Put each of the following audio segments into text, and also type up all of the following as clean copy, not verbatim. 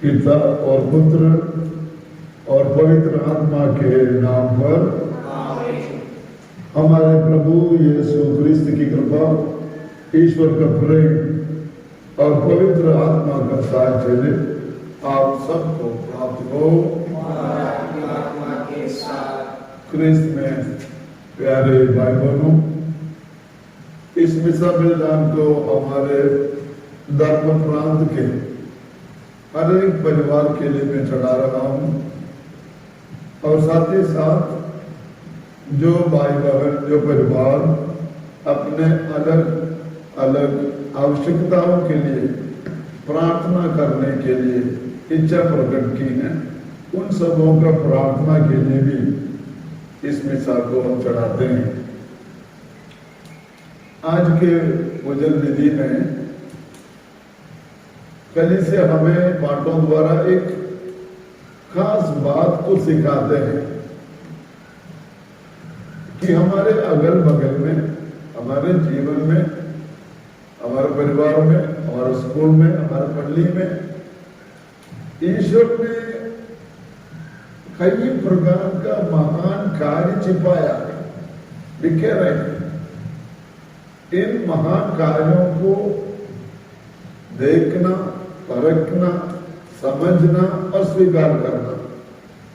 पिता और पुत्र और पवित्र आत्मा के नाम पर हमारे प्रभु यीशु क्रिस्त की कृपा, ईश्वर का प्रेम और पवित्र आत्मा का साथ आप सबको प्राप्त हो। आत्मा के साथ क्रिस्त में प्यारे भाई बहनों, इस मिसा बलिदान को हमारे धर्म प्रांत के हर एक परिवार के लिए मैं चढ़ा रहा हूं और साथ ही साथ जो भाई बहन, जो परिवार अपने अलग अलग आवश्यकताओं के लिए प्रार्थना करने के लिए इच्छा प्रकट की है, उन सबों का प्रार्थना के लिए भी इस मिसा को हम चढ़ाते हैं। आज के भोजन विधि में कलीसिया हमें पाठों द्वारा एक खास बात को सिखाते हैं कि हमारे अगल बगल में, हमारे जीवन में, हमारे परिवार में, हमारे स्कूल में, हमारे पल्ली में ईश्वर ने कई प्रकार का महान कार्य छिपाया, लिखे रहे। इन महान कार्यों को देखना, परखना, समझना और स्वीकार करना,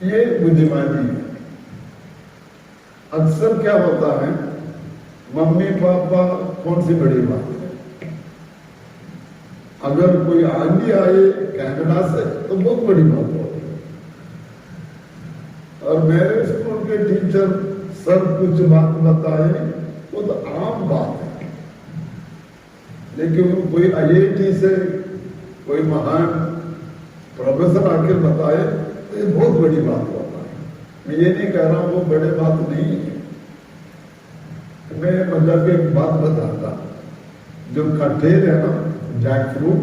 ये बुद्धिमानी है। अक्सर क्या होता है, मम्मी पापा कौन सी बड़ी बात है, अगर कोई आंधी आए कनाडा से तो बहुत बड़ी बात होती है, और मेरे स्कूल के टीचर सब कुछ बात बताए वो तो आम बात है। लेकिन कोई IIT से कोई महान प्रोफेसर आकर बताए तो ये बहुत बड़ी बात होता है। मैं ये नहीं कह रहा हूं वो बड़े बात नहीं है। मैं मतलब एक बात बताता, जो कटहल है ना, जैक फ्रूट,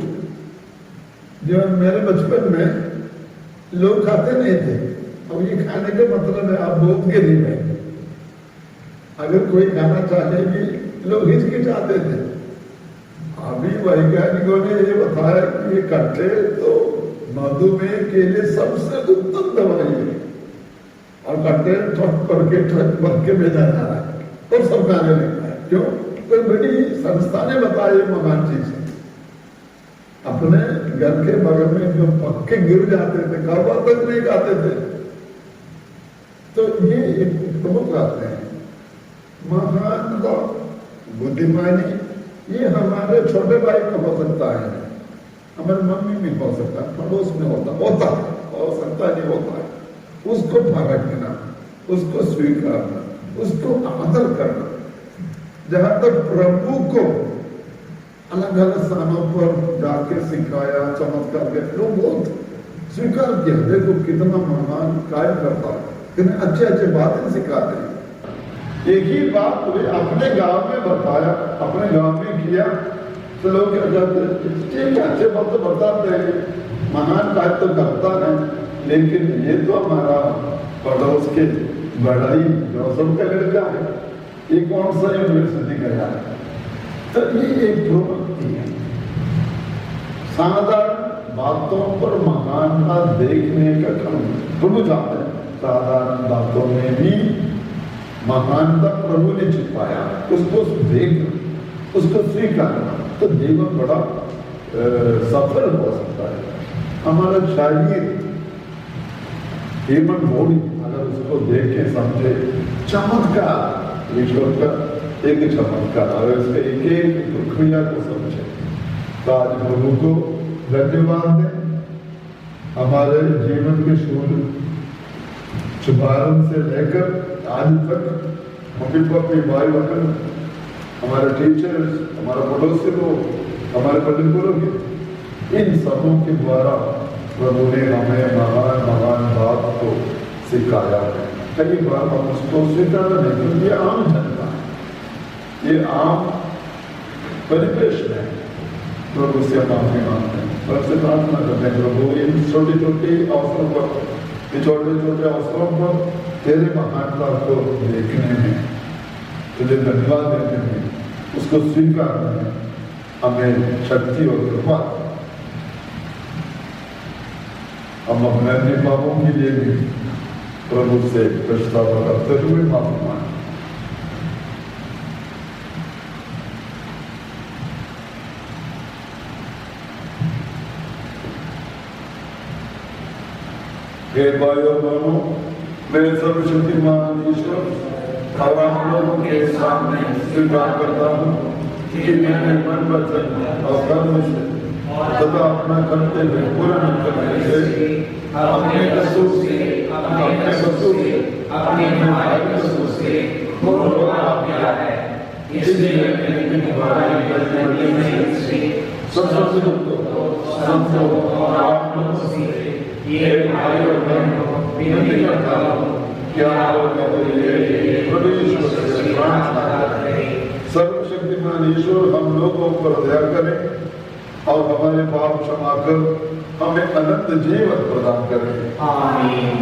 जो मेरे बचपन में लोग खाते नहीं थे। अब ये खाने का मतलब है आप बहुत गरीब हैं, अगर कोई खाना चाहे भी लोग हिचकिचाते थे। अभी वैज्ञानिकों ने ये बताया कि ये कटहल तो मधुमेह के लिए सबसे उत्तम दवाई है, और कटहल ठक करके ट्रक भर के भेजा जा रहा है और सब खाने लगता है। क्यों? कोई बड़ी संस्था ने बताया ये महान चीज है। अपने घर के बगल में जो पक्के गिर जाते थे, कड़वा तक नहीं खाते थे। तो ये एक प्रमुख बात है, महान बुद्धिमानी। ये हमारे छोटे भाई को हो सकता है, हमारी मम्मी में हो सकता है, पड़ोस में होता हो सकता नहीं होता है। उसको परखना, उसको स्वीकारना, उसको आदर करना। जहां तक प्रभु को अलग अलग स्थानों पर जाके सिखाया, चमत्कार के लोग बहुत स्वीकार किया। देखो कितना महान कार्य करता है, कितने अच्छे अच्छे बातें सिखाते हैं। एक ही बात वे अपने गांव में बताया, अपने गांव में किया, तो लोग क्या कहते ठीक है, अच्छे बात तो बताते हैं, महान कार्य तो करता है, लेकिन ये तो हमारा पड़ोस के बड़ाई जोसफ का लड़का है, ये कौन सा यूनिवर्सिटी गया है। तो ये एक प्रवृत्ति है। साधारण बातों पर महानता देखने का क्रम प्रभु चाहते हैं। साधारण बातों में भी महानता प्रभु ने छिपाया, उसको देखना, उसको स्वीकारना, तो जीवन बड़ा सफल हो सकता है। हमारा शरीर, ह्यूमन बॉडी, अगर उसको देखे समझे, चमत्कार, ईश्वर का एक चमत्कार, अगर उसके एक एक प्रक्रिया को समझे, तो आज प्रभु को धन्यवाद दें। हमारे जीवन के शुभारंभ से लेकर आज तक मम्मी पापा, भाई बहन, हमारे टीचर्स, हमारा पड़ोसी लोग, हमारे पुरोहित, इन सबों के द्वारा प्रभु ने हमें महान महान बात को सिखाया है। कई बार हम उसको स्वीकार नहीं, क्योंकि ये आम जनता है, ये आम परिवेश है। प्रभु से माफी मांगते हैं, सबसे प्रार्थना करते हैं, प्रभु इन छोटे छोटे अवसरों पर, छोटे छोटे अवसरों पर तेरे महानता को देखने में तुझे धन्यवाद देते हैं, उसको स्वीकार करने हमें शक्ति और कृपा। हम अपने अन्य पापों के लिए भी प्रभु से पछतावा करते हुए माफी मांगे। हे भाई और बहनों, मैं सर्वशक्तिमान ईश्वर और आप लोगों के सामने स्वीकार करता हूँ कि मैंने मन वचन और कर्म से तथा अपना करते हुए पूरा न करने से अपने कसूर से अपने भाई कसूर से घोर पाप किया है। इसलिए मैंने तुम्हारी गलती में से संतो और आप लोगों से ये भाई और बहनों विनती करता हूँ कि आप लोग मेरे लिए परमेश्वर से प्रार्थना करें। सर्वशक्तिमान ईश्वर हम लोगों पर दया करें और हमारे पाप क्षमा कर हमें अनंत जीवन प्रदान करें। आमीन।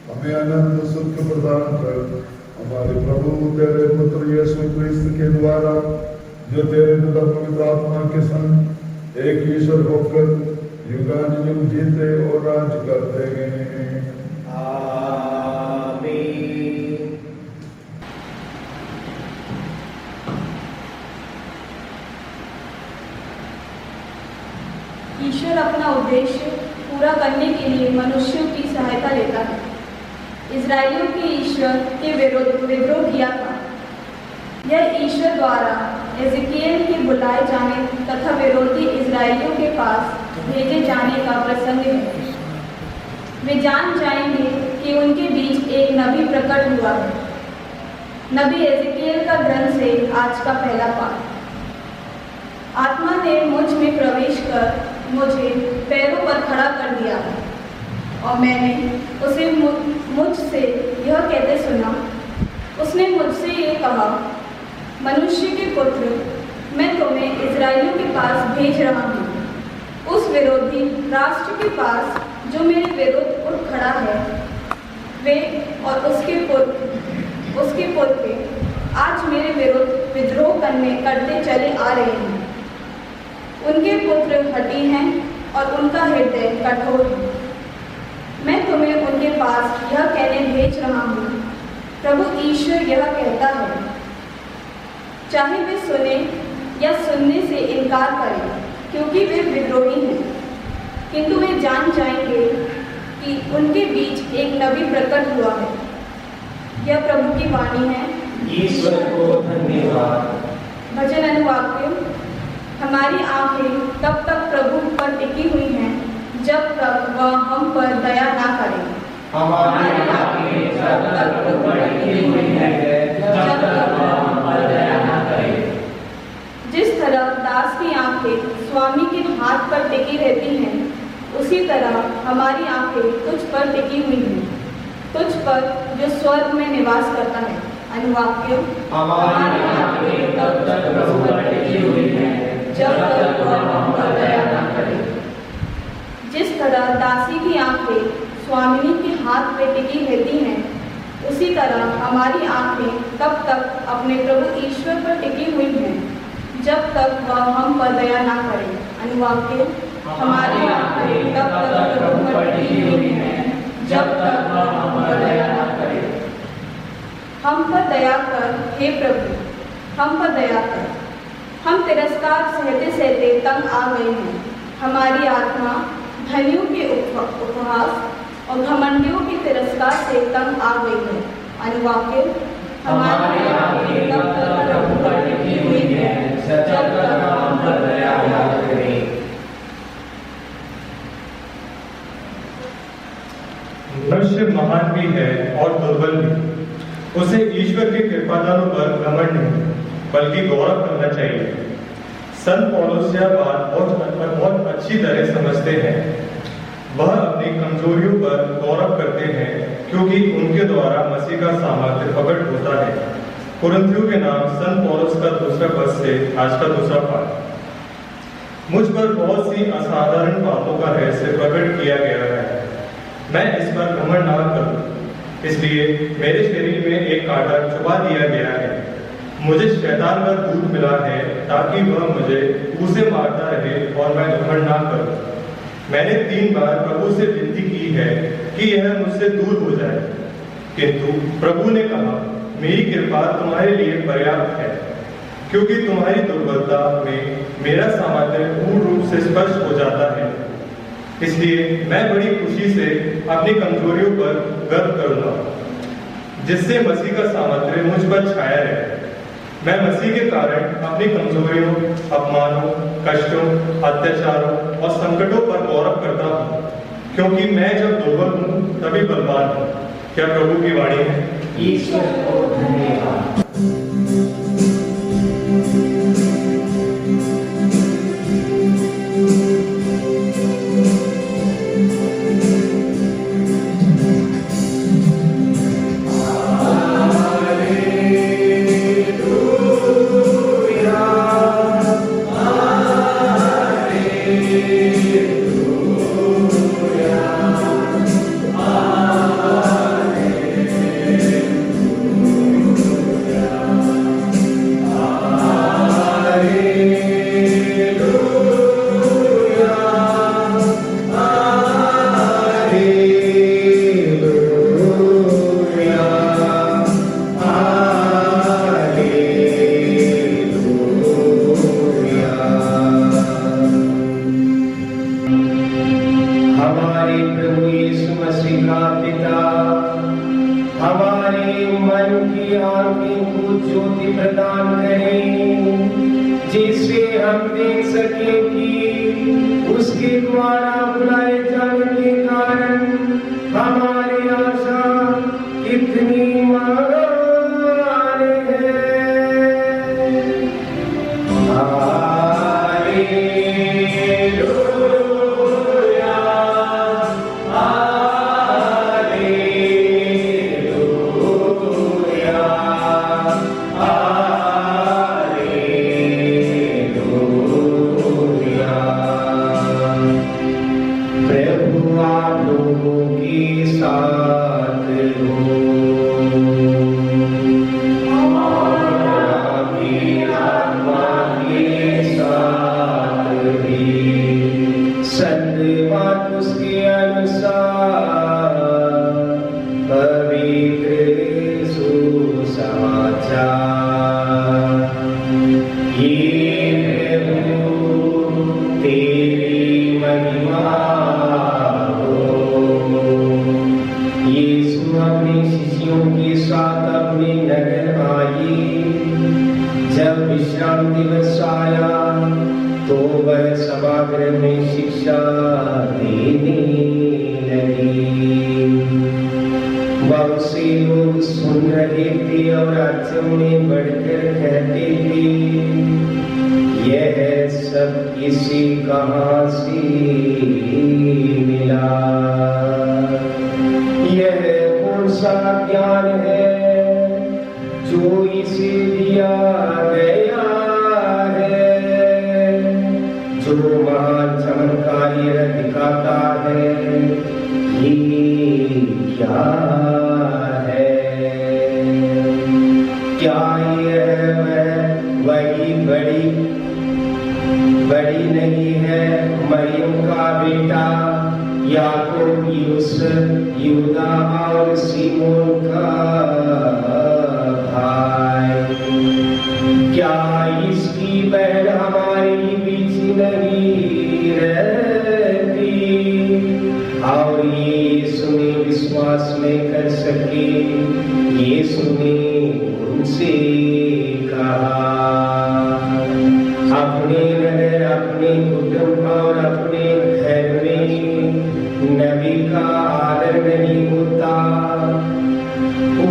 हमें अनंत सुख प्रदान कर। हमारे प्रभु तेरे पुत्र यीशु क्रिस्त के द्वारा जो तेरे पिता पवित्र आत्मा के संग एक ईश्वर होकर युगानुयुग जीते और राज करते हैं। आमीन। ईश्वर अपना उद्देश्य पूरा करने के लिए मनुष्यों की सहायता लेता है। इजरायलियों के ईश्वर के विद्रोह किया था। यह ईश्वर द्वारा एजेकिएल के बुलाए जाने तथा विरोधी इजरायलियों के पास भेजे जाने का प्रसंग है। वे जान जाएंगे कि उनके बीच एक नबी प्रकट हुआ है। नबी एजेकिएल का ग्रंथ से आज का पहला पाठ। आत्मा ने मुझ में प्रवेश कर मुझे पैरों पर खड़ा कर दिया और मैंने उसे मुझसे यह कहते सुना। उसने मुझसे ये कहा, मनुष्य के पुत्र, मैं तुम्हें इजरायलियों के पास भेज रहा हूँ, उस विरोधी राष्ट्र के पास जो मेरे विरुद्ध उठ खड़ा है। वे और उसके पुत्र आज मेरे विरुद्ध विद्रोह करते चले आ रहे हैं। उनके पुत्र हठी हैं और उनका हृदय कठोर है। मैं तुम्हें उनके पास यह कहने भेज रहा हूँ, प्रभु ईश्वर यह कहता है, चाहे वे सुने या सुनने से इनकार करें, क्योंकि वे विद्रोही हैं, किंतु वे जान जाएंगे कि उनके बीच एक नबी प्रकट हुआ है। यह प्रभु की वाणी है। ईश्वर को धन्यवाद। भजन अनुवाक्य। हमारी आंखें तब तक प्रभु पर टिकी हुई हैं जब तक वह हम पर दया ना करे। हमारी आंखें तब तक प्रभु पर टिकी हुई हैं जब तक वह हम पर दया ना करे। जिस तरह दास की आंखें स्वामी के हाथ पर टिकी रहती हैं, उसी तरह हमारी आंखें तुझ पर टिकी हुई हैं, तुझ पर जो स्वर्ग में निवास करता है। अनुवाक्य। हमारी आंखें तब तक प्रभु पर टिकी हुई हैं जब तक वह हम पर दया न करे। जिस तरह दासी की आंखें स्वामिनी के हाथ पे टिकी रहती हैं, उसी तरह हमारी आंखें तब तक अपने प्रभु ईश्वर पर टिकी हुई हैं जब तक वह हम पर दया ना करे। अनुवाक्य। हमारी आंखें तब तक प्रभु पर टिकी हुई हैं जब तक वह हम पर दया ना करे। हम पर दया कर, हे प्रभु, हम पर दया कर। हम तिरस्कार सहते सहते तंग आ गए हैं। हमारी आत्मा धनियों के उपहास और घमंडियों के तिरस्कार से तंग आ गई है। अनुवाक्य। हमारी आंखें तब तक प्रभु पर टिकी हुई हैं जब तक हम पर दया न करे। मनुष्य महान भी है और दुर्बल भी। उसे ईश्वर के कृपादानों पर घमंड नहीं, बल्कि गौरव करना चाहिए। संत पौलुस यह बात बहुत अच्छी तरह समझते हैं। वह अपनी कमजोरियों पर गौरव करते हैं, क्योंकि उनके द्वारा मसीह का सामर्थ्य प्रकट होता है। कुरिन्थियों के नाम संत पौलुस का दूसरा पद से आज का दूसरा पाठ। मुझ पर बहुत सी असाधारण बातों का रहस्य प्रकट किया गया है। मैं इस पर घमंड न करूं, इसलिए मेरे शरीर में एक कांटा चुभा दिया गया है। मुझे शैतान का दूत मिला है ताकि वह मुझे उसे मारता रहे और मैं घमंड ना करूं। मैंने 3 बार प्रभु से विनती की है कि यह मुझसे दूर हो जाए, किंतु प्रभु ने कहा, मेरी कृपा तुम्हारे लिए पर्याप्त है, क्योंकि तुम्हारी दुर्बलता में मेरा सामर्थ्य पूर्ण रूप से स्पष्ट हो जाता है। इसलिए मैं बड़ी खुशी से अपनी कमजोरियों पर गर्व करूंगा, जिससे मसीह का सामर्थ्य मुझ पर छाया रहे। मैं मसीह के कारण अपनी कमजोरियों, अपमानों, कष्टों, अत्याचारों और संकटों पर गौरव करता हूँ, क्योंकि मैं जब दुर्बल हूँ तभी बलवान हूँ। क्या प्रभु की वाणी है? ईश्वर को धन्यवाद। हमारे प्रभु यीशु मसीह का पिता हमारे मन की आंखें को ज्योति प्रदान करें, जिससे हम देख सके कि उसके द्वारा बुलाए जाने के कारण हमारी आशा कितनी महान है। Hallelujah, hallelujah, hallelujah. प्रभु आप लोगों के साथ हो, आपकी आत्मा के साथ भी। संत मार्कुस के अनुसार पवित्र सुसमाचार। ये प्रभु तेरी महिमा हो। यीशु अपने शिष्यों के साथ अपने नगर आए। जब विश्राम दिवस आया तो वह सभागृह में शिक्षा देने लगी। बहुत से लोग सुन रहे थे और अचंभे में बढ़कर कहते थे, यह सब किसी कहाँ से मिला? यह कौन सा ज्ञान है जो इसे दिया गया है, जो महान चमत्कारी दिखाता है? ये क्या है? क्या यह वही बड़ी नहीं है मरियम का बेटा याकूब, यूसुफ, यहूदा और सीमोन का भाई? क्या इसकी बहन हमारे बीच नहीं रहती? और यीशु में विश्वास में कर सके। यीशु ने उनसे कहा, अपने नगर, अपने कुटुंब और अपने घर में नबी का आदर नहीं होता।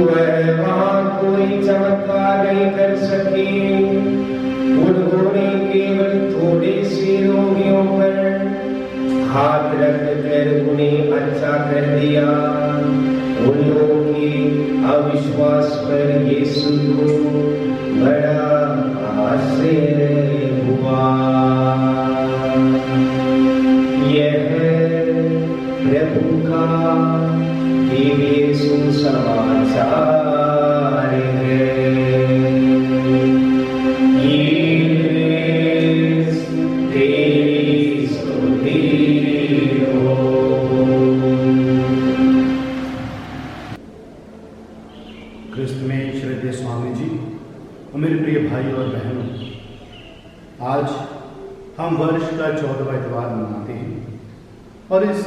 वह वहाँ कोई चमत्कार नहीं कर सके। उन्होंने केवल थोड़े से रोगियों पर हाथ रखकर उन्हें अच्छा कर दिया। उन लोगों के अविश्वास पर यीशु को बड़ा आश्चर्य हुआ। यह प्रभु का दिव्य सुसमाचार है। तेरी स्तुति हो। क्रिस्त में श्रद्धेय स्वामी जी और मेरे प्रिय भाई और बहनों, आज हम वर्ष का 14वां इतवार मनाते हैं और इस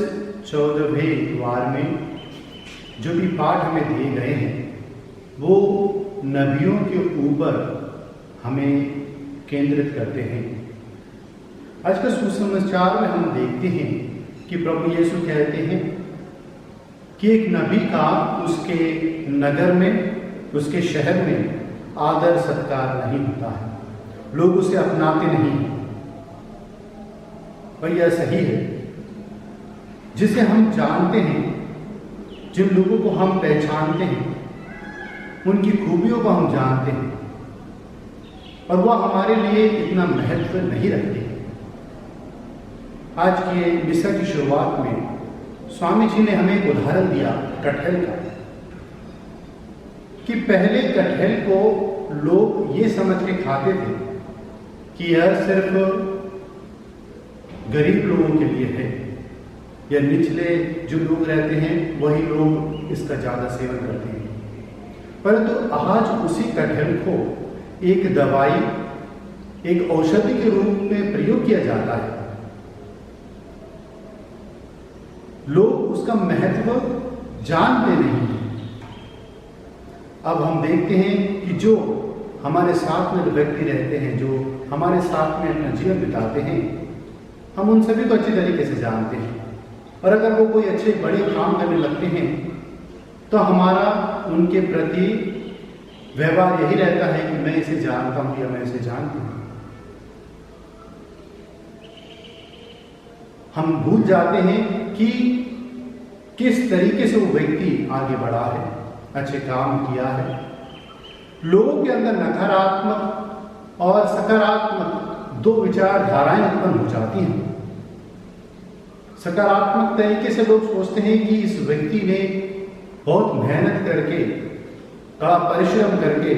14वें इतवार में जो भी पाठ हमें दिए गए हैं वो नबियों के ऊपर हमें केंद्रित करते हैं। आज का सुसमाचार में हम देखते हैं कि प्रभु यीशु कहते हैं कि एक नबी का उसके नगर में, उसके शहर में आदर सत्कार नहीं होता है, लोग उसे अपनाते नहीं हैं। और यह सही है। जिसे हम जानते हैं, जिन लोगों को हम पहचानते हैं, उनकी खूबियों को हम जानते हैं और वह हमारे लिए इतना महत्व नहीं रखते। आज के मिसा की शुरुआत में स्वामी जी ने हमें एक उदाहरण दिया कटहल का, कि पहले कटहल को लोग ये समझ के खाते थे कि यह सिर्फ गरीब लोगों के लिए है, या निचले जो लोग रहते हैं वही लोग इसका ज़्यादा सेवन करते हैं। परंतु आज उसी कटहल को एक दवाई, एक औषधि के रूप में प्रयोग किया जाता है। लोग उसका महत्व जानते नहीं। अब हम देखते हैं कि जो हमारे साथ में व्यक्ति रहते हैं, जो हमारे साथ में अपना जीवन बिताते हैं, हम उन सभी को अच्छी तरीके से जानते हैं। और अगर वो कोई अच्छे बड़े काम करने लगते हैं तो हमारा उनके प्रति व्यवहार यही रहता है कि मैं इसे जानता हूं या मैं इसे जानती हूं। हम भूल जाते हैं कि किस तरीके से वो व्यक्ति आगे बढ़ा है, अच्छे काम किया है। लोगों के अंदर नकारात्मक और सकारात्मक दो विचारधाराएं उत्पन्न हो जाती हैं। सकारात्मक तरीके से लोग सोचते हैं कि इस व्यक्ति ने बहुत मेहनत करके, कड़ा परिश्रम करके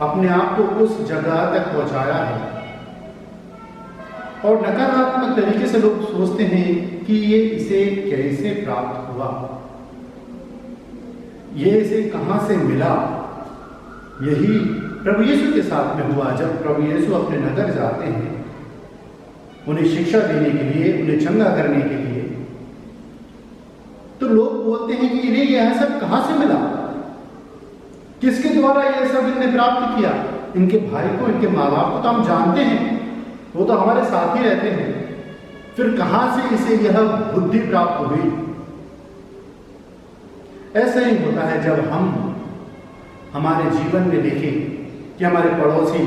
अपने आप को उस जगह तक पहुंचाया है। और नकारात्मक तरीके से लोग सोचते हैं कि ये इसे कैसे प्राप्त हुआ, ये इसे कहां से मिला। यही प्रभु यीशु के साथ में हुआ। जब प्रभु यीशु अपने नगर जाते हैं उन्हें शिक्षा देने के लिए, उन्हें चंगा करने के लिए, तो लोग बोलते हैं कि इन्हें यह सब कहां से मिला, किसके द्वारा यह सब इन्हें प्राप्त किया। इनके भाई को, इनके माँ बाप को तो हम जानते हैं, वो तो हमारे साथ ही रहते हैं, फिर कहां से इसे यह बुद्धि प्राप्त हुई। ऐसा ही होता है जब हम हमारे जीवन में देखें कि हमारे पड़ोसी,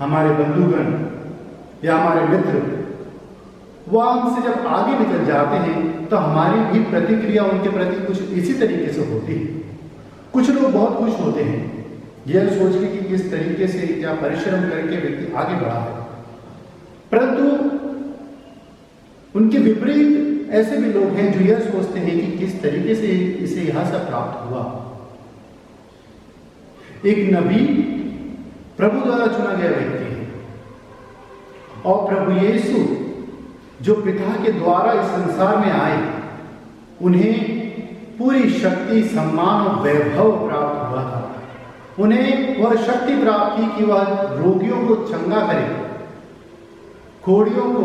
हमारे बंधुगण या हमारे मित्र वह हमसे जब आगे निकल जाते हैं तो हमारी भी प्रतिक्रिया उनके प्रति कुछ इसी तरीके से होती है। कुछ लोग बहुत खुश होते हैं यह सोच के कि किस तरीके से क्या परिश्रम करके व्यक्ति आगे बढ़ा है, परंतु उनके विपरीत ऐसे भी लोग हैं जो यह सोचते हैं कि किस तरीके से इसे यहां से प्राप्त हुआ। एक नबी प्रभु द्वारा चुना गया व्यक्ति है और प्रभु यीशु जो पिता के द्वारा इस संसार में आए, उन्हें पूरी शक्ति, सम्मान और वैभव प्राप्त हुआ था। उन्हें वह शक्ति प्राप्त थी कि वह रोगियों को चंगा करे, कोढ़ियों को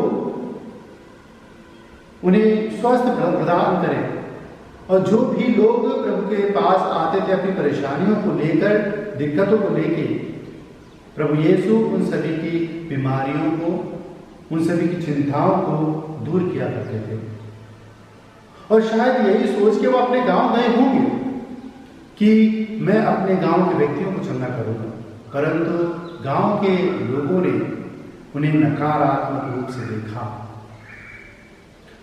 उन्हें स्वस्थ प्रदान करे। और जो भी लोग प्रभु के पास आते थे अपनी परेशानियों को लेकर, दिक्कतों को लेकर, प्रभु यीशु उन सभी की बीमारियों को, उन सभी की चिंताओं को दूर किया करते थे। और शायद यही सोच के वो अपने गांव गए होंगे कि मैं अपने गांव के व्यक्तियों को चंगा करूंगा, परंतु गांव के लोगों ने उन्हें नकारात्मक रूप से देखा।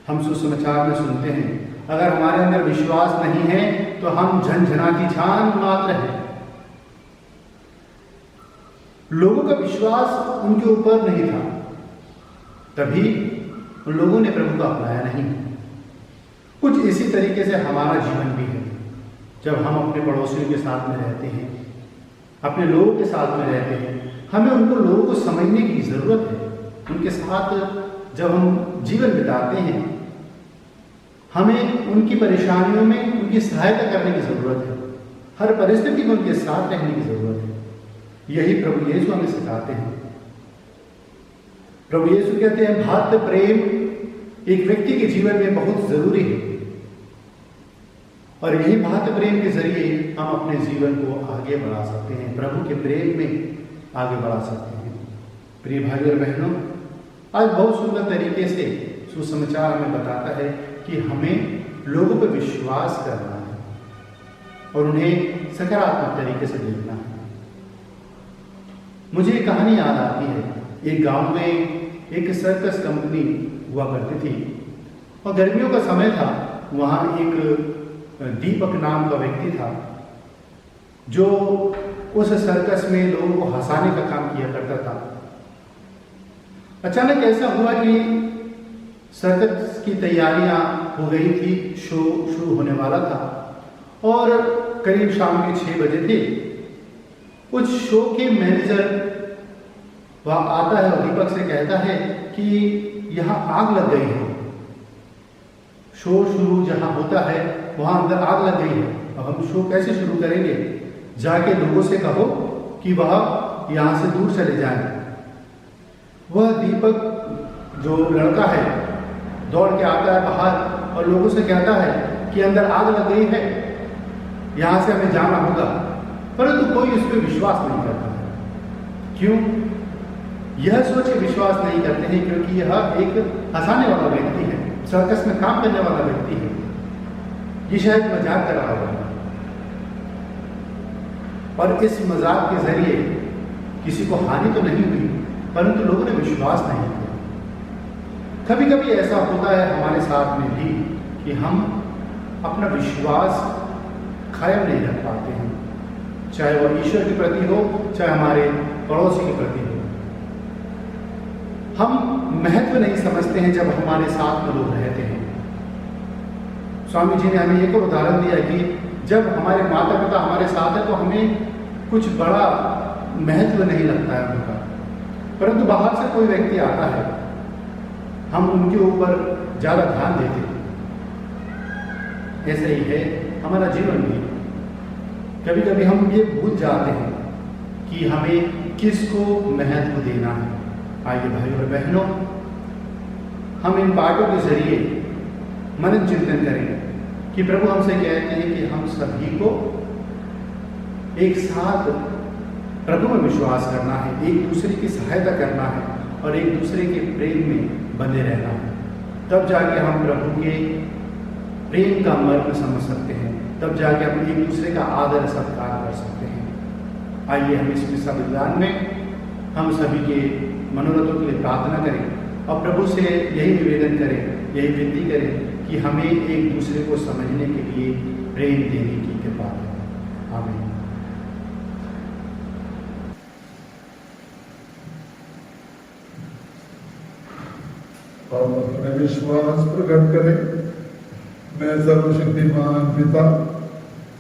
हम सुसमाचार में सुनते हैं, अगर हमारे अंदर विश्वास नहीं है तो हम झनझनाती झान मात्र हैं। लोगों का विश्वास उनके ऊपर नहीं था, तभी उन लोगों ने प्रभु को अपनाया नहीं। कुछ इसी तरीके से हमारा जीवन भी है। जब हम अपने पड़ोसियों के साथ में रहते हैं, अपने लोगों के साथ में रहते हैं, हमें उनको लोगों को समझने की जरूरत है। उनके साथ जब हम जीवन बिताते हैं, हमें उनकी परेशानियों में उनकी सहायता करने की जरूरत है। हर परिस्थिति में उनके साथ रहने की जरूरत है। यही प्रभु यीशु हमें सिखाते हैं। प्रभु यीशु कहते हैं भ्रातृ प्रेम एक व्यक्ति के जीवन में बहुत जरूरी है, और यही भ्रातृ प्रेम के जरिए हम अपने जीवन को आगे बढ़ा सकते हैं, प्रभु के प्रेम में आगे बढ़ा सकते हैं। प्रिय भाई और बहनों, आज बहुत सुंदर तरीके से सुसमाचार हमें बताता है कि हमें लोगों पर विश्वास करना है और उन्हें सकारात्मक तरीके से देखना है। मुझे एक कहानी याद आती है। एक गांव में एक सर्कस कंपनी हुआ करती थी और गर्मियों का समय था। वहां एक दीपक नाम का व्यक्ति था जो उस सर्कस में लोगों को हंसाने का काम किया करता था। अचानक ऐसा हुआ कि सर्कस की तैयारियां हो गई थी, शो शुरू होने वाला था और करीब शाम के 6 बजे थे। उस शो के मैनेजर वह आता है और दीपक से कहता है कि यहाँ आग लग गई है। शो शुरू जहाँ होता है वहाँ अंदर आग लग गई है। अब हम शो कैसे शुरू करेंगे? जाके लोगों से कहो कि वह यहाँ से दूर चले जाएं। वह दीपक जो लड़का है दौड़ के आता है बाहर और लोगों से कहता है कि अंदर आग लग गई है, यहाँ से हमें जाना होगा, परंतु कोई उस पर विश्वास नहीं करता है। क्यों? यह सोच के विश्वास नहीं करते हैं क्योंकि यह एक हंसाने वाला व्यक्ति है, सर्कस में काम करने वाला व्यक्ति है, ये शायद मजाक कर रहा होगा और इस मजाक के जरिए किसी को हानि तो नहीं हुई परंतु लोगों ने विश्वास नहीं किया। कभी कभी ऐसा होता है हमारे साथ में भी कि हम अपना विश्वास कायम नहीं रख पाते हैं, चाहे वह ईश्वर के प्रति हो चाहे हमारे पड़ोसी के प्रति हो। हम महत्व नहीं समझते हैं जब हमारे साथ में लोग रहते हैं। स्वामी जी ने हमें एक और उदाहरण दिया कि जब हमारे माता पिता हमारे साथ है तो हमें कुछ बड़ा महत्व नहीं लगता है उनका, परंतु बाहर से कोई व्यक्ति आता है हम उनके ऊपर ज़्यादा ध्यान देते हैं। ऐसे ही है हमारा जीवन भी। कभी कभी हम ये भूल जाते हैं कि हमें किसको महत्व देना है। आइए भाई और बहनों, हम इन पाठों के जरिए मनन चिंतन करें कि प्रभु हमसे कहते हैं कि हम सभी को एक साथ प्रभु में विश्वास करना है, एक दूसरे की सहायता करना है और एक दूसरे के प्रेम में बने रहना है। तब जाके हम प्रभु के प्रेम का मर्म समझ सकते हैं, तब जाके हम एक दूसरे का आदर सत्कार कर सकते हैं। आइए हम इस विश्वविद्यालय में हम सभी के मनोरथों के लिए प्रार्थना करें और प्रभु से यही निवेदन करें, यही विनती करें कि हमें एक दूसरे को समझने के लिए प्रेम देने की कृपा करें। आमीन। हम अपने विश्वास प्रकट करें। मैं सर्वशक्तिमान पिता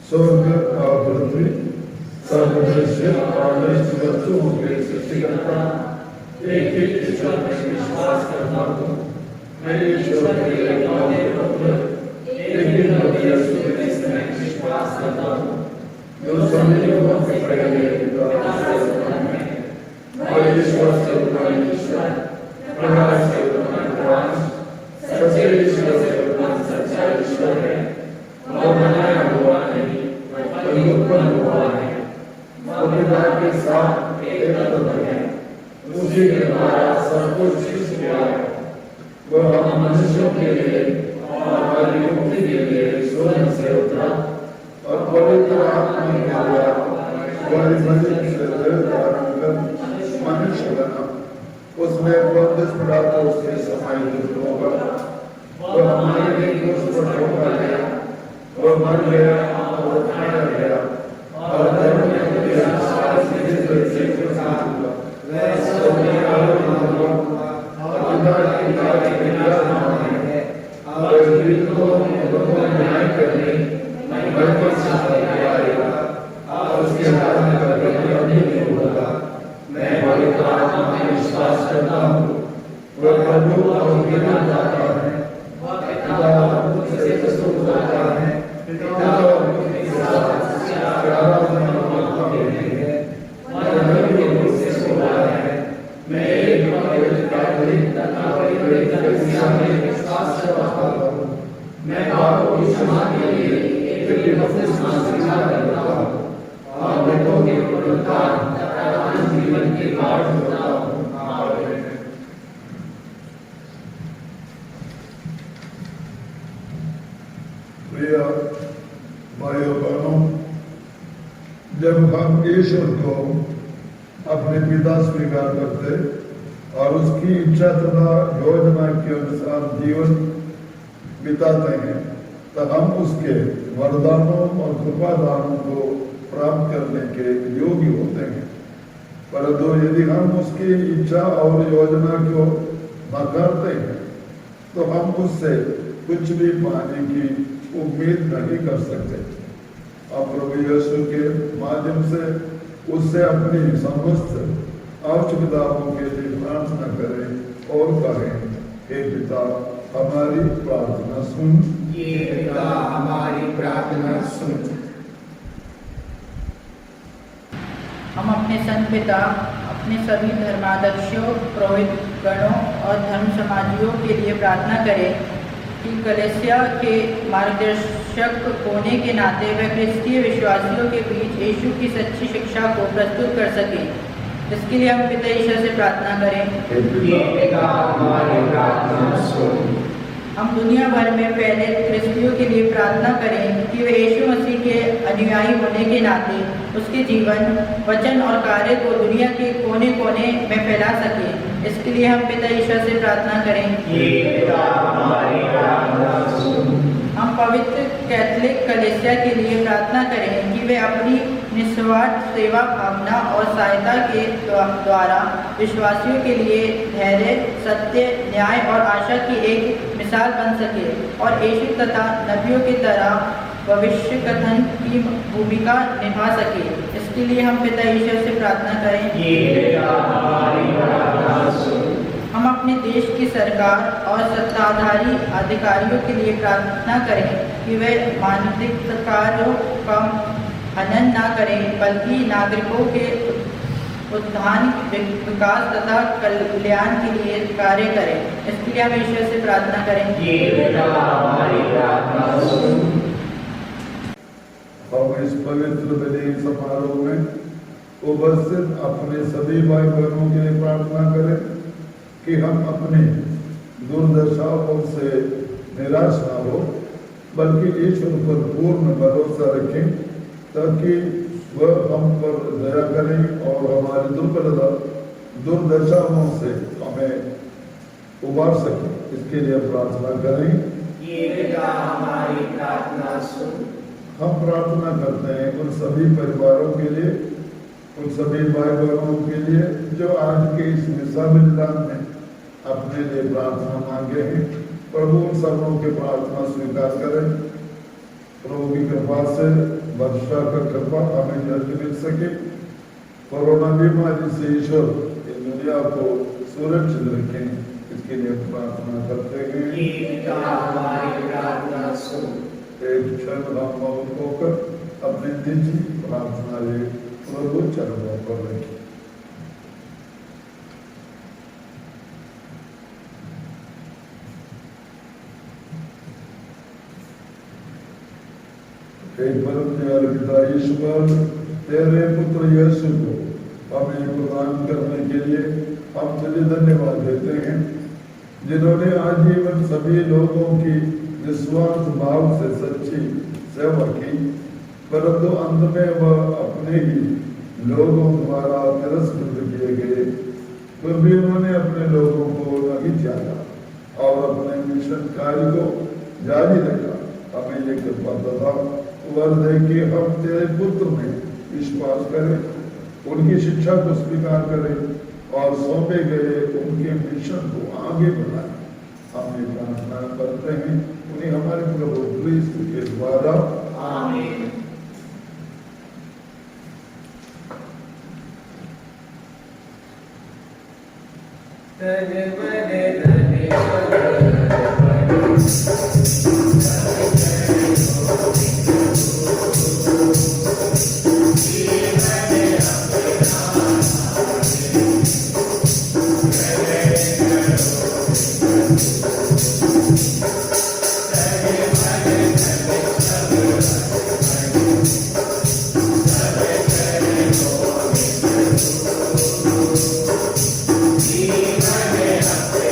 स्वर्ग और पृथ्वी सर्वदृश्य और दृश्य वस्तुओं के सृष्टिकर्ता एक ही ईश्वर में विश्वास करता हूँ। मैं ईश्वर के एकलौते पुत्र एक ही प्रभु यीशु मसीह में विश्वास करता हूँ, जो सभी युगों से पहले पिता से उत्पन्न है और ईश्वर से उत्पन्न ईश्वर, प्रकाश से उत्पन्न प्रकाश, सच्चे ईश्वर से उत्पन्न सच्चा ईश्वर है। वो बनाया हुआ नहीं बल्कि उत्पन्न हुआ है। वो पिता के साथ एक तत्व है, उसी के द्वारा सब कुछ सृष्टि हुआ है। वह हम मनुष्यों के लिए और हमारी मुक्ति के लिए स्वर्ग से उतरा और पवित्र आत्मा के द्वारा हमारी मस्जिद से दिल धारण कर मनुष्य बना। उसने बंदिश पिलातुस के समय दुष्ट होगा, वह हमारे लिए क्रूस पर ठोका गया, वह मर गया और उठाया गया और धर्म के विश्वास से हुआ। वह स्वर्गीय आरोहण हुआ और पिता की दाढ़ी में विराजमान है और मृतकों को न्याय करने मरकत से आएगा और उसके राज्य का कभी नहीं होगा। मैं पवित्र आत्मा में विश्वास करता हूँ, वह प्रभु और बिना दाता है, पिता और पुत्र से प्रस्तुत होता है, पिता और पुत्र के साथ आराधना करता है, वह नबी रूप से सोता है। मैं एक पवित्र कैथोलिक तथा पवित्र कलीसिया में विश्वास करता हूँ। मैं पापों की क्षमा के लिए एक बपतिस्मा स्वीकार करता हूँ और मृतों के पुनरुत्थान तथा जीवन की बाट होता हूँ। आमीन। प्रिय भाइयों बहनों, जब हम ईश्वर को अपने पिता स्वीकार करते और उसकी इच्छा तथा योजना के अनुसार जीवन बिताते हैं, तब हम उसके वरदानों और कृपादानों को प्राप्त करने के योग्य होते हैं। परंतु यदि हम उसकी इच्छा और योजना को नकारते हैं तो हम उससे कुछ भी पाने की उम्मीद नहीं कर सकते। अब प्रभु यीशु के माध्यम से उससे अपनी समस्त आवश्यकताओं के लिए प्रार्थना करें और कहें, हे पिता, हमारी प्रार्थना सुन। ये पिता हमारी प्रार्थना सुन। हम अपने संत पिता, अपने सभी धर्माध्यक्षों, पुरोहित गणों और धर्म समाजियों के लिए प्रार्थना करें कि कलीसिया के मार्गदर्शक होने के नाते वे क्रिस्तीय विश्वासियों के बीच यीशु की सच्ची शिक्षा को प्रस्तुत कर सकें। इसके लिए हम पिता ईश्वर से प्रार्थना करें। ये पिता हमारी प्रार्थना सुन। हम दुनिया भर में फैले क्रिस्तियों के लिए प्रार्थना करें कि वे यीशु मसीह के अनुयायी होने के नाते उसके जीवन, वचन और कार्य को दुनिया के कोने कोने में फैला सकें। इसके लिए हम पिता ईश्वर से प्रार्थना करें। ये पिता हमारी प्रार्थना सुन। हम पवित्र कैथोलिक कलीसिया के लिए प्रार्थना करें कि वे अपनी निस्वार्थ सेवा भावना और सहायता के द्वारा विश्वासियों के लिए धैर्य, सत्य, न्याय और आशा की एक मिसाल बन सके और यीशु तथा नबियों की तरह भविष्य कथन की भूमिका निभा सके। इसके लिए हम पिता ईश्वर से प्रार्थना करें। ये पिता हमारी प्रार्थना सुन। हम अपने देश की सरकार और सत्ताधारी अधिकारियों के लिए प्रार्थना करें कि वे मानवाधिकारों का हनन न करें, बल्कि नागरिकों के उत्थान, विकास तथा कल्याण के लिए कार्य करें। इसके लिए हम ईश्वर से प्रार्थना करें। ये पिता हमारी प्रार्थना सुन। हम इस पवित्र बलि समारोह में उपस्थित अपने सभी भाई बहनों के लिए प्रार्थना करें कि हम अपनी दुर्दशाओं से निराश न हो, बल्कि ईश्वर पर पूर्ण भरोसा रखें ताकि वह हम पर दया करें और हमारी दुर्दशाओं से हमें उबार सके। इसके लिए प्रार्थना करें। ये पिता हमारी प्रार्थना सुन। हम प्रार्थना करते हैं उन सभी परिवारों के लिए, उन सभी भाई बहनों के लिए जो आज के इस मिसा मिलाद में अपने लिए प्रार्थना मांगे हैं। प्रभु उन सबों के प्रार्थना स्वीकार करें। प्रभु की कृपा से वर्षा का कृपा हमें जल्द मिल सके। कोरोना बीमारी से ईश्वर इस दुनिया को सुरक्षित रखें। इसके लिए प्रार्थना करते हैं। ये पिता हमारी प्रार्थना सुन। एक क्षण हम मौन होकर अपने निजी प्रार्थना ले प्रभु चरणों पर रखें। एक परम दयालु पिता ईश्वर, तेरे पुत्र यीशु को हमें प्रदान करने के लिए हम तुझे धन्यवाद देते हैं, जिन्होंने आजीवन सभी लोगों की निस्वार्थ भाव से सच्ची सेवा की, परंतु अंत में वह अपने ही लोगों द्वारा तिरस्कृत किए गए। फिर भी उन्होंने अपने लोगों को नहीं त्यागा और अपने मिशन कार्य को जारी रखा। हमें ये कृपा तथा वर दे कि हम तेरे पुत्र में विश्वास करें, उनकी शिक्षा को स्वीकार करें और सौंपे गए उनके मिशन को आगे बढ़ाएं। हम ये प्रार्थना करते हैं उन्हें हमारे प्रभु क्रिस्त के द्वारा, आमीन। Amen.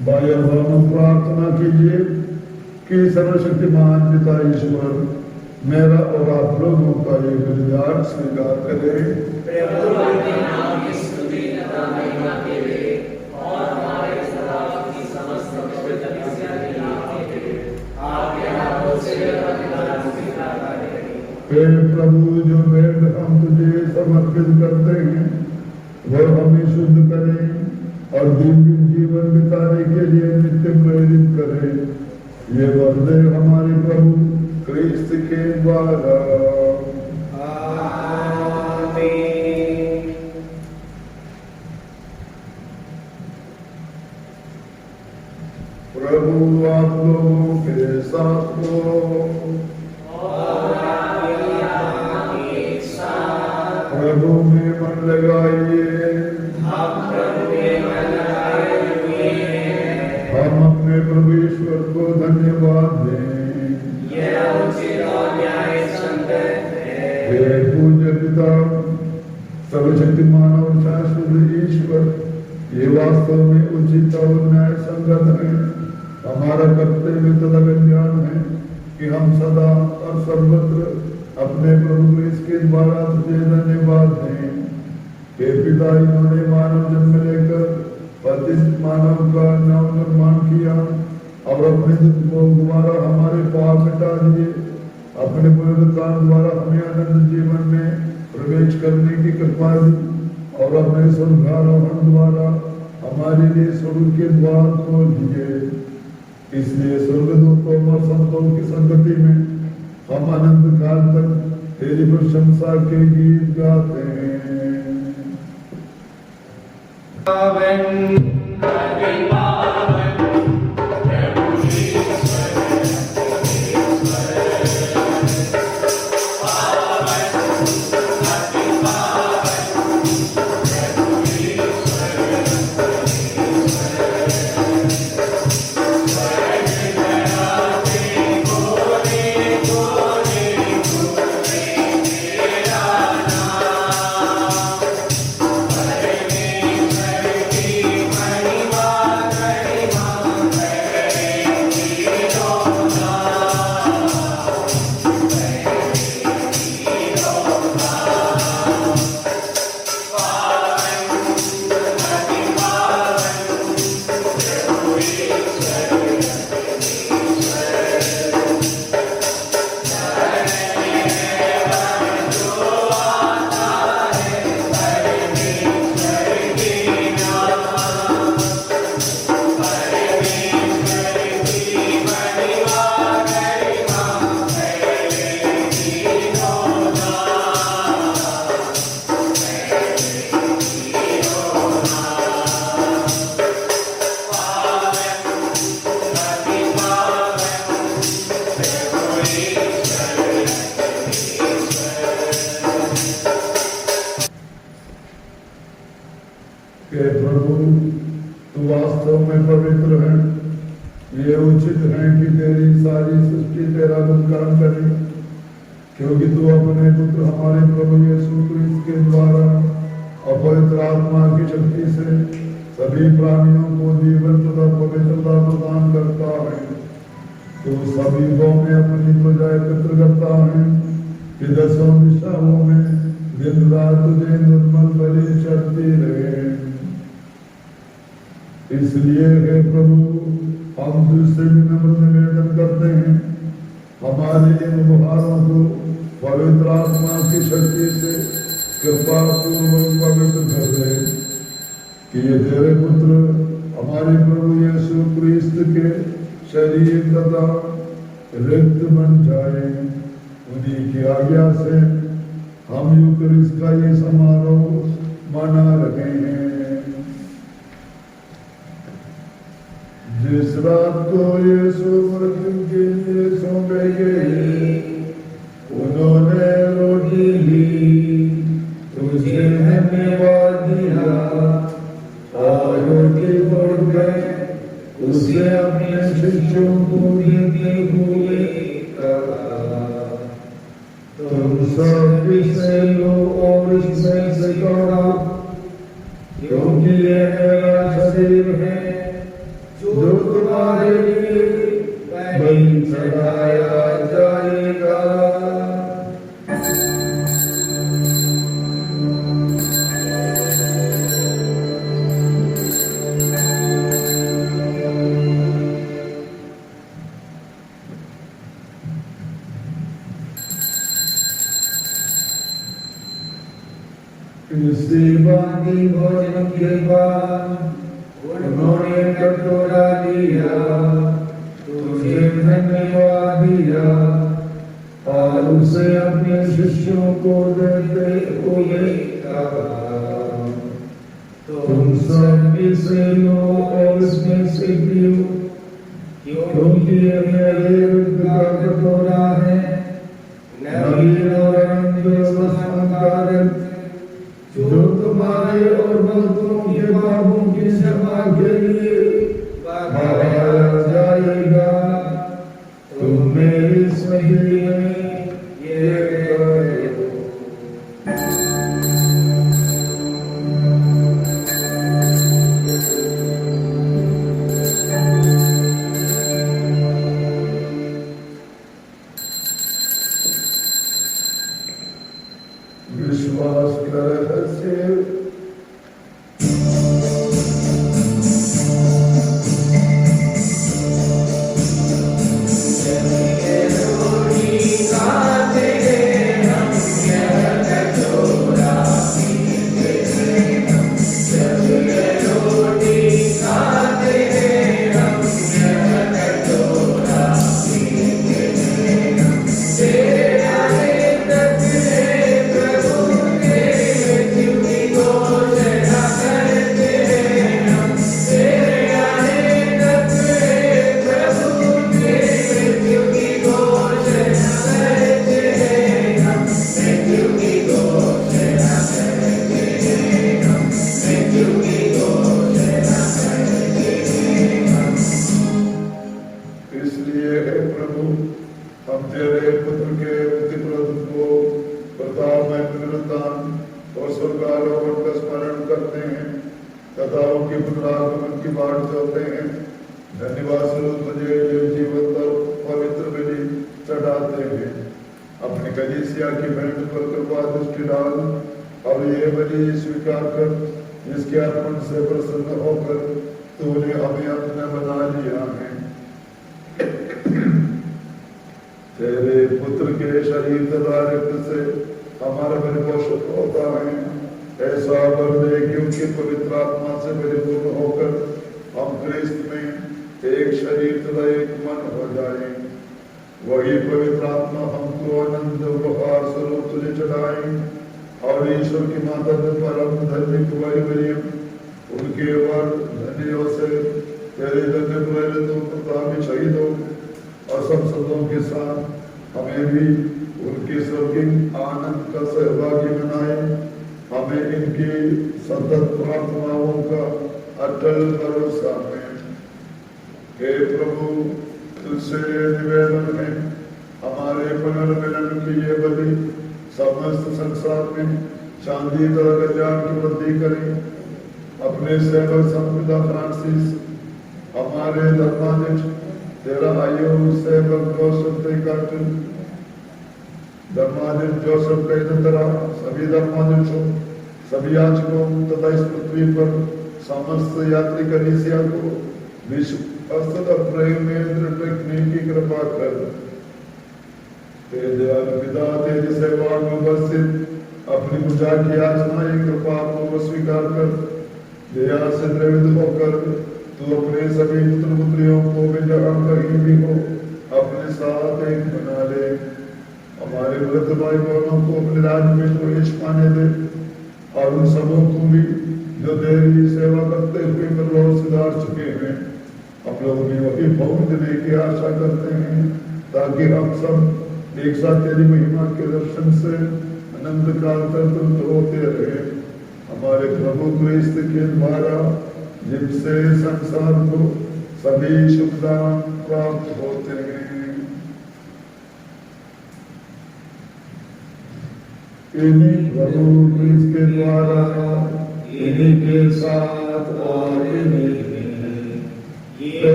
भाई अब हम प्रार्थना कीजिए कि सर्वशक्तिमान पिता ईश्वर मेरा और आप लोगों का ये बलिदान स्वीकार करें। हे प्रभु, जो भेंट हम तुझे समर्पित करते हैं वह हमें शुद्ध करें और दिव्य जीवन बिताने के लिए नित्य प्रेरित करें। ये वरदे हमारे प्रभु क्रिस्त के द्वारा। प्रभु आप लोगों के साथ हो। प्रभु में मन लगाइए। हम अपने प्रभु ईश्वर को धन्यवाद दें। हे पूज्य पिता, सर्वशक्तिमान और शाश्वत ईश्वर, ये वास्तव में उचित और न्याय संगत है। हमारा कर्तव्य तथा ज्ञान है कि हम सदा और सर्वत्र अपने प्रभु इसके द्वारा तुझे धन्यवाद दें। हे पिता, इन्होंने मानव जन्म लेकर पतित मानव का नव निर्माण किया और अपने दुखों द्वारा हमारे पाप मिटा दिए। अपने पुनरुत्थान द्वारा हमें अनंत जीवन में प्रवेश करने की कृपा दी और अपने स्वर्गारोहण द्वारा हमारे लिए स्वर्ग के द्वार खोल दिए। इसलिए स्वर्गदूतों और संतों की संगति में हम अनंत काल तक तेरी प्रशंसा के गीत गाते हैं। हे प्रभु, तू वास्तव में पवित्र है। ये उचित है कि तेरी सारी सृष्टि तेरा गुणगान करे, क्योंकि तू अपने पुत्र हमारे प्रभु यीशु क्रिस्त के द्वारा अपवित्र आत्मा की शक्ति से सभी प्राणियों को जीवन तथा पवित्रता प्रदान करता है। तू सभी गौ में अपनी प्रजा एकत्र करता है कि दसों दिशाओं में दिन रात तुझे निर्मल बलि चढ़ती रहे। इसलिए हे प्रभु, हम तुझसे विनम्र निवेदन करते हैं, हमारे इन उपहारों को पवित्र आत्मा की शक्ति से कृपा पूर्वक पवित्र कर दे, कि ये तेरे पुत्र हमारे प्रभु यीशु क्रिस्त के शरीर तथा रक्त बन जाए। उन्हीं की आज्ञा से हम यूकरिस्ट का ये समारोह मना रहे हैं। जिस रात को यीशु मृत्यु के लिए सौंपे गए, उन्होंने रोटी ली, तुझे धन्यवाद दिया और रोटी तोड़कर उसे अपने शिष्यों को देते हुए कहा, तुम सब इसे लो और इसमें से खाओ, क्योंकि यह मेरा शरीर है जो के बाद उन्होंने कटोरा लिया, तुझे धन्यवाद दिया और उसे अपने शिष्यों को देते हुए कहा, तुम सब इसे लो और इसमें से पियो, क्योंकि ये मेरे रक्त का कटोरा है, नवीन और अनंत जो तुम्हारे और बहुतों के पापों की क्षमा के लिए बहाया जाएगा। तुम मेरी सही में ये करो। विश्वास कर से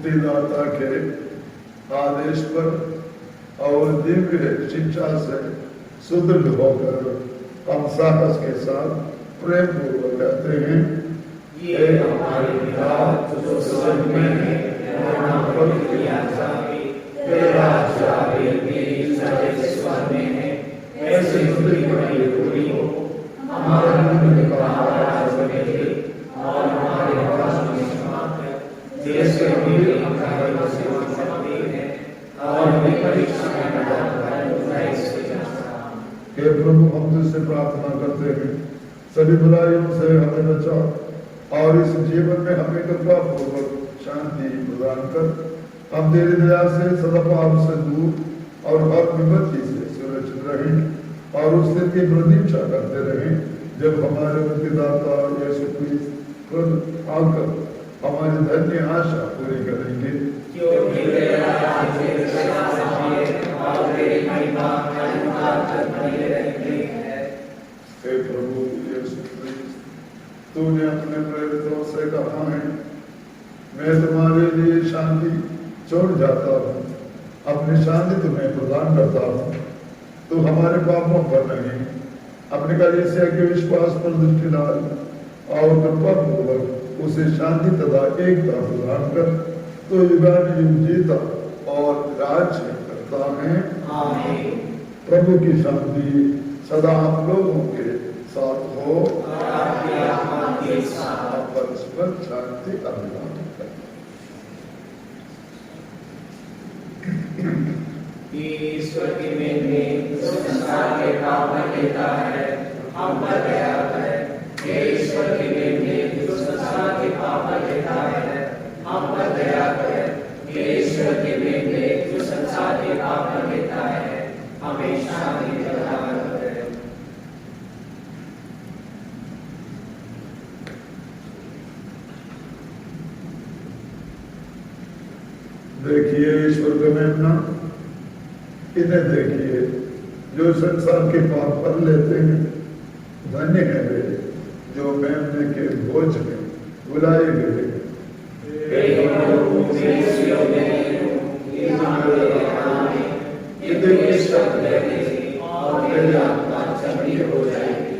मुक्तिदाता के आदेश पर और दिव्य शिक्षा से सुदृढ़ होकर हम साहस के साथ प्रेम पूर्वक कहते हैं, ये हमारे पिता जो स्वर्ग में है, तेरा नाम पवित्र किया जाए, तेरा राज्य आए, तेरी इच्छा जैसे स्वर्ग में है ऐसे पृथ्वी पर भी पूरी हो। हमारा नित्य आहार आज हमें दे और हमारे अपराधों की क्षमा कर जैसे हम भी अपराधियों से क्षमा करते हैं और हमें परीक्षा में न डालना इससे बचाओ। हे प्रभु, हम तुझसे प्रार्थना करते हैं, सभी बुराइयों से हमें बचाओ और इस जीवन में हमें कृपा पूर्वक शांति प्रदान कर। हम तेरी दया से सदा पाप से दूर और हर विपत्ति से सुरक्षित रहें और उस दिन की प्रतीक्षा करते रहें जब हमारे मुक्तिदाता यीशु क्रिस्त खुद आकर हमारी धन्य आशा पूरी करेंगे। क्योंकि तेरा राज्य और तेरी महिमा अनंत तक बनी रहती है। हे प्रभु यीशु क्रिस्त, तूने अपने प्रेरितों से कहा है, मैं तुम्हारे लिए शांति छोड़ जाता हूँ, अपनी शांति तुम्हें प्रदान करता हूँ। तू हमारे पापों पर नहीं, अपने कलीसिया के विश्वास पर दृष्टि डाल और कृपा पूर्वक उसे शांति तथा एकता प्रदान कर। तो युगानुयुग जीता और राज्य करता है। आमीन। प्रभु की शांति सदा आप लोगों के साथ हो। परस्पर शांति अभिमान करें। ईश्वर की मेहंदी संसार के पाप लेता है, हम पर दया कर। ईश्वर की मेहंदी संसार के पाप लेता है, हम पर दया कर। ईश्वर की मेहंदी संसार के पाप लेता है, हमें शांति प्रदान करे। देखिए ईश्वर का मेमना, इन्हें देखिए जो संसार के पाप पर लेते हैं। धन्य है वे जो मेमने के भोज में बुलाए गए। हो जाएगी।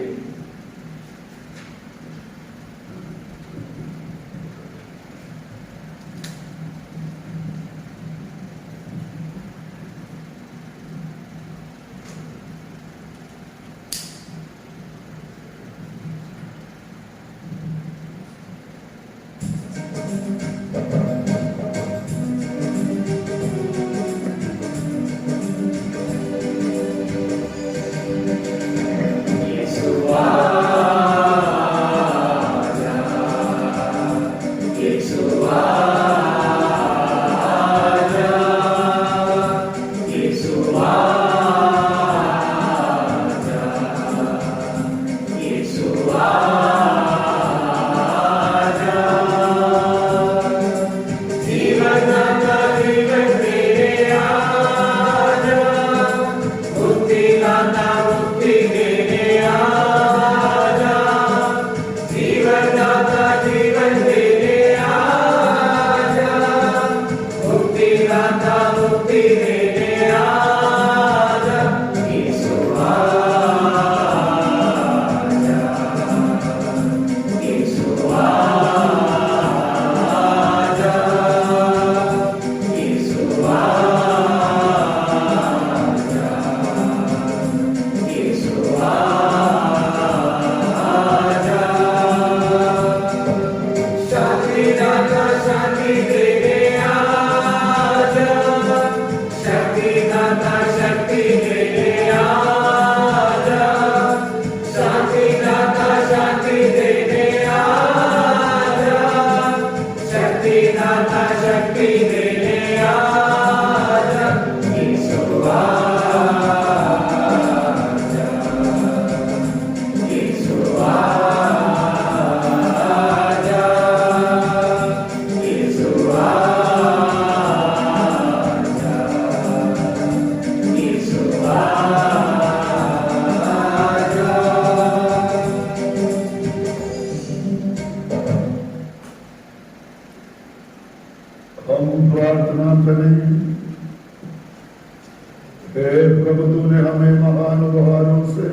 हे प्रभु, तूने हमें महान उपहारों से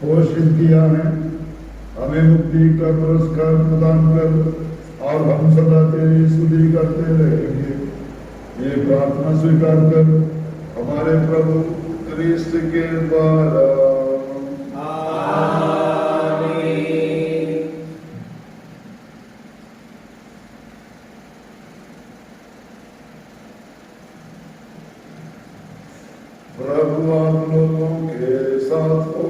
पोषित किया है, हमें मुक्ति का पुरस्कार प्रदान कर और हम सदा तेरी स्तुति करते रहेंगे। ये प्रार्थना स्वीकार कर हमारे प्रभु क्रिस्त के द्वारा। प्रभु आप लोगों के साथ हो।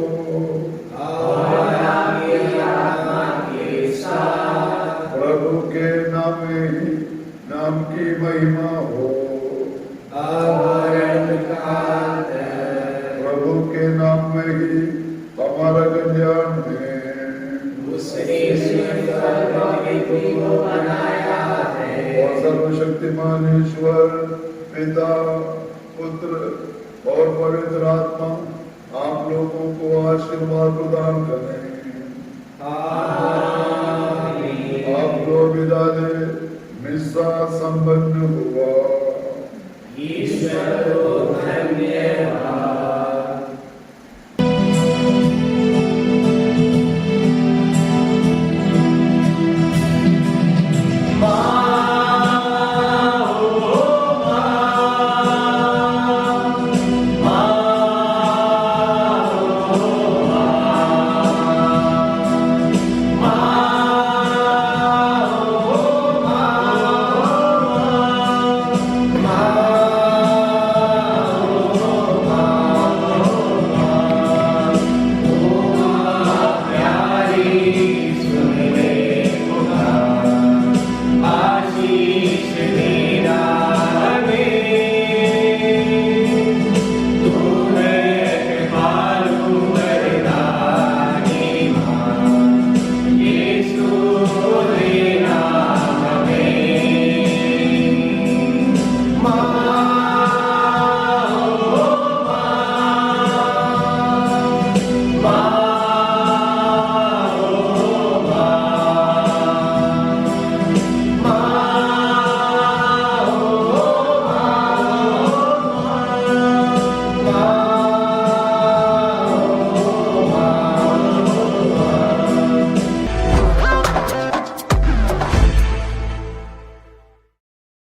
प्रभु के नाम की महिमा हो। प्रभु के नाम में ही हमारा कल्याण है। और सर्वशक्तिमान ईश्वर पिता, पुत्र और पवित्र आत्मा आप लोगों को आशीर्वाद प्रदान करें। आप लोग विदा दे, मिस्सा संपन्न हुआ। ईश्वर को